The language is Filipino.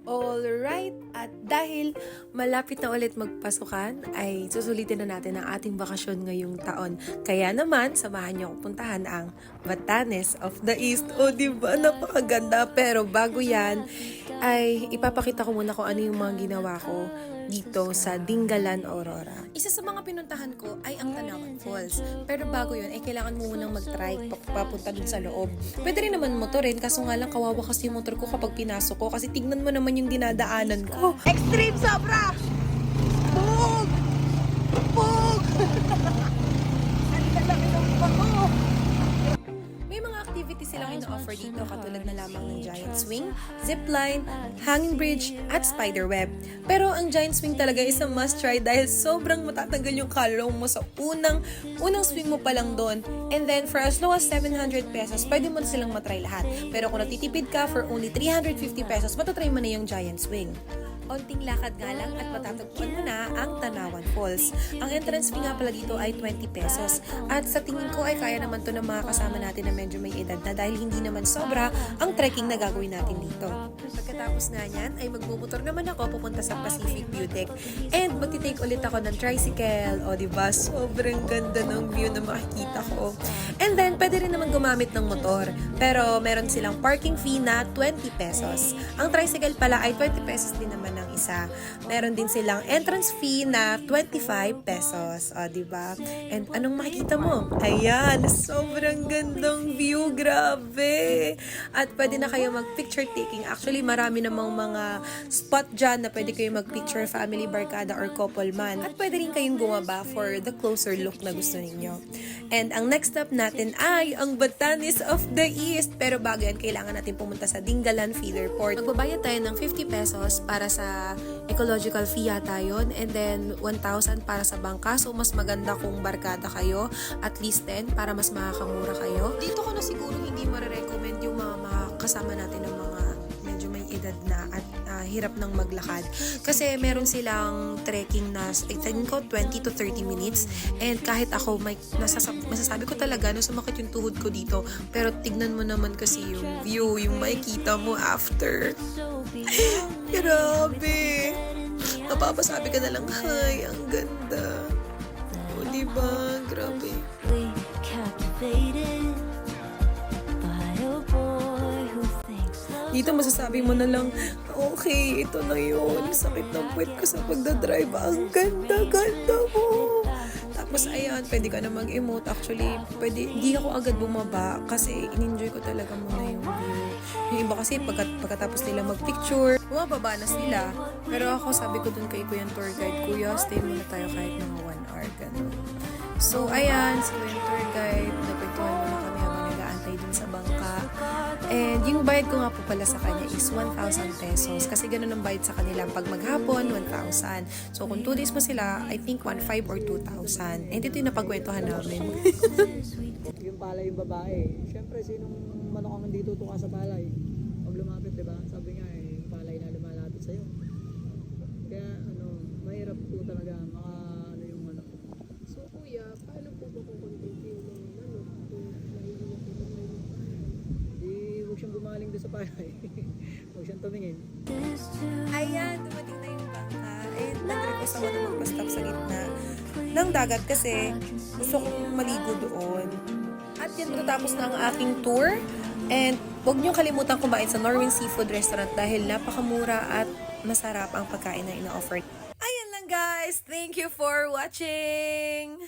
Alright, at dahil malapit na ulit magpasukan, ay susulitin na natin ang ating bakasyon ngayong taon. Kaya naman, samahan niyo ako puntahan ang Batanes of the East. O, diba? Napakaganda. Pero bago yan, ay ipapakita ko muna kung ano yung mga ginawa ko dito sa Dingalan, Aurora. Isa sa mga pinuntahan ko ay ang Tanawan Falls. Pero bago yun, ay kailangan mo munang mag-trike papunta dun sa loob. Pwede rin naman motorin, kaso nga lang kawawa kasi yung motor ko kapag pinasok ko. Kasi tignan mo naman yung dinadaanan ko. Extreme sobra! Pug! Pug! Ang lalaki ng pako! May mga activities silang ino-offer dito katulad na lamang ng giant swing, zipline, hanging bridge, at spider web. Pero ang giant swing talaga is a must try dahil sobrang matatanggal yung kalong mo sa unang swing mo pa lang doon. And then for as low as 700 pesos, pwede mo na silang matry lahat. Pero kung natitipid ka for only 350 pesos, matatry mo na yung giant swing. Onting lakad nga lang at matatagpuan mo na ang Tanawan Falls. Ang entrance fee nga pala dito ay 20 pesos. At sa tingin ko ay kaya naman to ng mga kasama natin na medyo may edad na dahil hindi naman sobra ang trekking na gagawin natin dito. Pagkatapos nga yan ay magmumotor naman ako pupunta sa Pacific View Deck. And magtitake ulit ako ng tricycle. O diba, sobrang ganda ng view na makikita ko. And then pwede rin naman gumamit ng motor. Pero meron silang parking fee na 20 pesos. Ang tricycle pala ay 20 pesos din naman ng isa. Meron din silang entrance fee na 25 pesos. O, diba? And anong makikita mo? Ayan, sobrang gandang view. Grabe! At pwede na kayo mag-picture taking. Actually, marami namang mga spot dyan na pwede kayo mag-picture, family, barkada, or couple man. At pwede rin kayong bumaba for the closer look na gusto ninyo. And ang next stop natin ay ang Batanes of the East. Pero bago yan, kailangan natin pumunta sa Dingalan Feeder Port. Magbabayad tayo ng 50 pesos para sa ecological fee yata yun. And then 1,000 para sa bangka. So mas maganda kung barkada kayo. At least 10 para mas makakamura kayo. Dito ko na siguro hindi marirecommend yung mga kasama natin ng mga medyo may edad na at hirap ng maglakad. Kasi meron silang trekking na I think ko 20 to 30 minutes. And kahit ako masasabi ko talaga na sumakit yung tuhod ko dito. Pero tignan mo naman kasi yung view, yung makikita mo after. Grabe! Mapapasabi ka na lang, hi, ang ganda. O, diba? Grabe. Dito masasabi mo na lang, okay, ito na yun. Sakit ng puwet ko sa pagdadrive. Ang ganda-ganda mo. Tapos ayan, pwede ka na mag-emote. Actually, hindi ako agad bumaba kasi in-enjoy ko talaga muna yung view. Yung iba kasi pagkatapos nila mag-picture, bumababa na sila. Pero ako sabi ko dun kay Kuya Tour Guide, Kuya, stay muna tayo kahit mga 1 hour. Ganun. So ayan, si Kuya Tour Guide, nagkwentuhan muna kami habang nag-aantay dun sa bangka. And yung bayad ko nga po pala sa kanya is 1,000 pesos. Kasi ganun ang bayad sa kanila. Pag maghapon, 1,000. So kung 2 days mo sila, I think 1,500 or 2,000. And ito yung napagkwentuhan namin. Yung palay yung babae. Siyempre, sinong manok ang nandito tuka sa palay? Pag lumapit, di ba? Sabi nga yung palay na lumalapit sa'yo. Kaya, mahirap po talaga ano yung manok. So kuya, paano po ba kukontent yung mga manok kung nahihilo po ba kayo? Huwag siyang gumaling doon sa palay. Huwag siyang tumingin. Ayan, dumating na yung bangka. And nag-request ako na magpa-stop sa gitna ng dagat kasi gusto kong maligo doon. At yan, natapos na ang aking tour. And huwag niyong kalimutan kumain sa Norwin Seafood Restaurant dahil napakamura at masarap ang pagkain na ina-offer. Ayan lang guys! Thank you for watching!